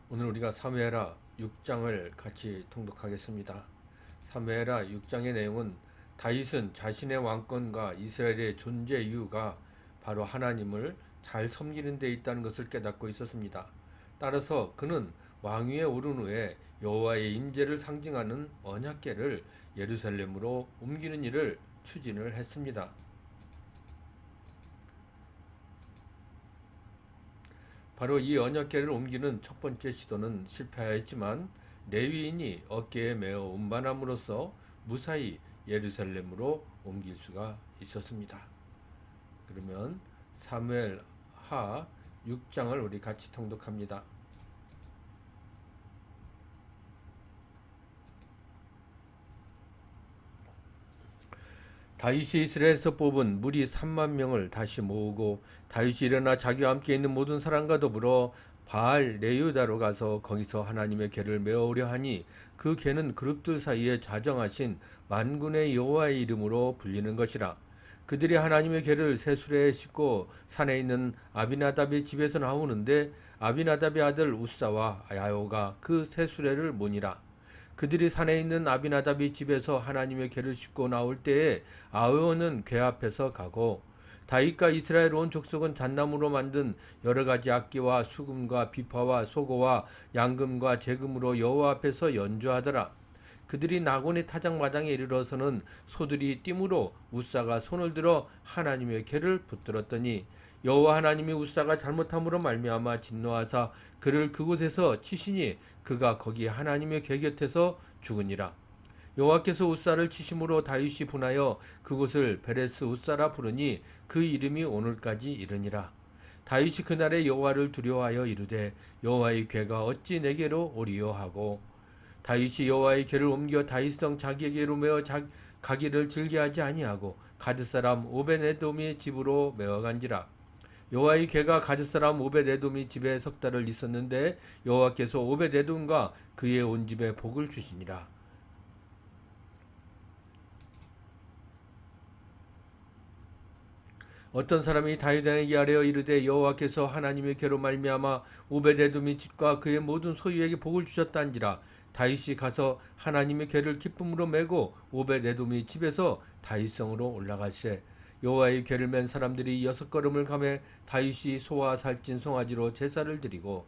오늘 우리가 사무엘하 6장을 같이 통독하겠습니다. 사무엘하 6장의 내용은 다윗은 자신의 왕권과 이스라엘의 존재 이유가 바로 하나님을 잘 섬기는 데 있다는 것을 깨닫고 있었습니다. 따라서 그는 왕위에 오른 후에 여호와의 임재를 상징하는 언약궤를 예루살렘으로 옮기는 일을 추진을 했습니다. 바로 이 언약궤를 옮기는 첫 번째 시도는 실패하였지만 레위인이 어깨에 메어 운반함으로써 무사히 예루살렘으로 옮길 수가 있었습니다. 그러면 사무엘하 6장을 우리 같이 통독합니다. 다윗이 이스라엘에서 뽑은 무리 3만 명을 다시 모으고 다윗이 일어나 자기와 함께 있는 모든 사람과 더불어 바알 레유다로 가서 거기서 하나님의 궤를 메어오려 하니 그 궤는 그룹들 사이에 자정하신 만군의 여호와의 이름으로 불리는 것이라. 그들이 하나님의 궤를 새 수레에 싣고 산에 있는 아비나답의 집에서 나오는데 아비나답의 아들 우사와 야호가 그 새 수레를 모니라. 그들이 산에 있는 아비나답의 집에서 하나님의 궤를 싣고 나올 때에 아흐론은 궤 앞에서 가고 다윗과 이스라엘 온 족속은 잣나무로 만든 여러 가지 악기와 수금과 비파와 소고와 양금과 제금으로 여호와 앞에서 연주하더라. 그들이 나곤의 타작마당에 이르러서는 소들이 띠므로 우사가 손을 들어 하나님의 궤를 붙들었더니 여호와 하나님이 우사가 잘못함으로 말미암아 진노하사 그를 그곳에서 치시니 그가 거기 하나님의 궤 곁에서 죽으니라. 여호와께서 우사를 치심으로 다윗이 분하여 그곳을 베레스 우사라 부르니 그 이름이 오늘까지 이르니라. 다윗이 그날에 여호와를 두려워하여 이르되 여호와의 궤가 어찌 내게로 오리요 하고 다윗이 여호와의 궤를 옮겨 다윗성 자기에게로 메어 가기를 즐겨하지 아니하고 가드 사람 오벳에돔의 집으로 메어간지라. 여호와의 궤가 가드 사람 오벳에돔의 집에 석 달을 있었는데 여호와께서 오벳에돔과 그의 온 집에 복을 주시니라. 어떤 사람이 다윗에게 아뢰어 이르되 여호와께서 하나님의 궤로 말미암아 오벳에돔의 집과 그의 모든 소유에게 복을 주셨다는지라. 다윗이 가서 하나님의 궤를 기쁨으로 메고 오벳에돔의 집에서 다윗성으로 올라가시되 여호와의 궤를 맨 사람들이 6걸음을 가매 다윗이 소와 살찐 송아지로 제사를 드리고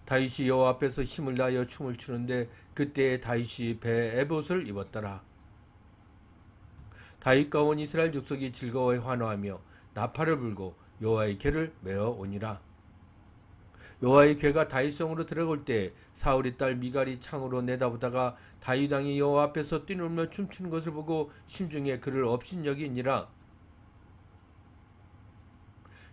다윗이 여호와 앞에서 힘을 다하여 춤을 추는데 그때에 다윗이 배에 에봇을 입었더라. 다윗과 온 이스라엘 족속이 즐거워해 환호하며 나팔을 불고 여호와의 궤를 메어 오니라. 여호와의 궤가 다윗성으로 들어올 때 사울의 딸 미갈이 창으로 내다보다가 다윗 왕이 여호와 앞에서 뛰놀며 춤추는 것을 보고 심중에 그를 업신여기니라.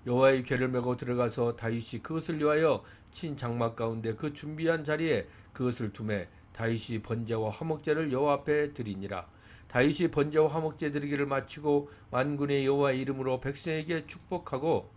여호와의 궤를 메고 들어가서 다윗이 그것을 위하여 친 장막 가운데 그 준비한 자리에 그것을 두매 다윗이 번제와 화목제를 여호와 앞에 드리니라. 다윗이 번제와 화목제 드리기를 마치고 만군의 여호와의 이름으로 백성에게 축복하고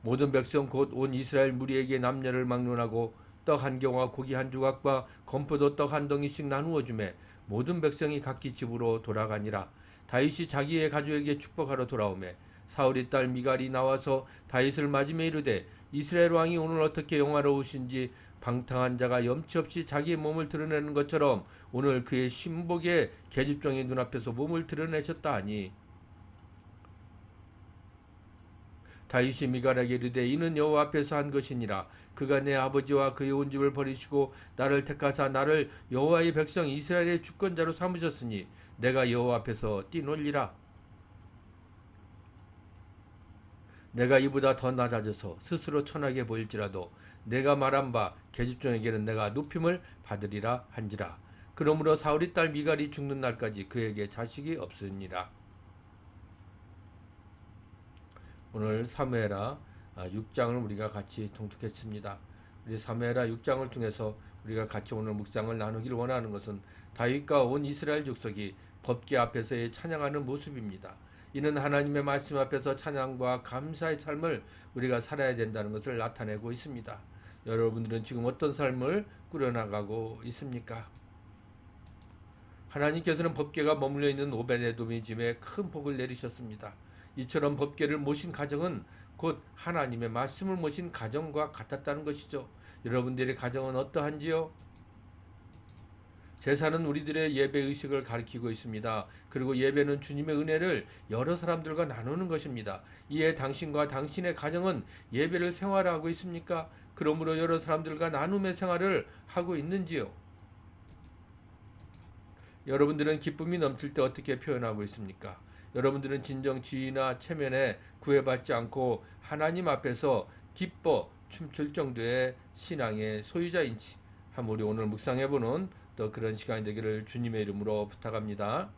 모든 백성 곧 온 이스라엘 무리에게 남녀를 막론하고 떡 한 경과 고기 한 조각과 건포도 떡 한 덩이씩 나누어 주매 모든 백성이 각기 집으로 돌아가니라. 다윗이 자기의 가족에게 축복하러 돌아오매 사울의 딸 미갈이 나와서 다윗을 맞으며 이르되 이스라엘 왕이 오늘 어떻게 영화로우신지 방탕한 자가 염치 없이 자기의 몸을 드러내는 것처럼 오늘 그의 신복의 계집종의 눈앞에서 몸을 드러내셨다 하니 다윗이 미갈에게 이르되 이는 여호와 앞에서 한 것이니라. 그가 내 아버지와 그의 온 집을 버리시고 나를 택하사 나를 여호와의 백성 이스라엘의 주권자로 삼으셨으니 내가 여호와 앞에서 뛰놀리라. 내가 이보다 더 낮아져서 스스로 천하게 보일지라도 내가 말한 바 계집종에게는 내가 높임을 받으리라 한지라. 그러므로 사울의 딸 미갈이 죽는 날까지 그에게 자식이 없으니라. 오늘 사무엘하 6장을 우리가 같이 통독했습니다. 우리 사무엘하 6장을 통해서 우리가 같이 오늘 묵상을 나누기를 원하는 것은 다윗과 온 이스라엘 족속이 법궤 앞에서의 찬양하는 모습입니다. 이는 하나님의 말씀 앞에서 찬양과 감사의 삶을 우리가 살아야 된다는 것을 나타내고 있습니다. 여러분들은 지금 어떤 삶을 꾸려나가고 있습니까? 하나님께서는 법궤가 머물러 있는 오베데돔의 집에 큰 복을 내리셨습니다. 이처럼 법궤를 모신 가정은 곧 하나님의 말씀을 모신 가정과 같았다는 것이죠. 여러분들의 가정은 어떠한지요? 제사는 우리들의 예배 의식을 가리키고 있습니다. 그리고 예배는 주님의 은혜를 여러 사람들과 나누는 것입니다. 이에 당신과 당신의 가정은 예배를 생활하고 있습니까? 그러므로 여러 사람들과 나눔의 생활을 하고 있는지요? 여러분들은 기쁨이 넘칠 때 어떻게 표현하고 있습니까? 여러분들은 진정 지위나 체면에 구애받지 않고 하나님 앞에서 기뻐 춤출 정도의 신앙의 소유자인지 한번 우리 오늘 묵상해보는 또 그런 시간이 되기를 주님의 이름으로 부탁합니다.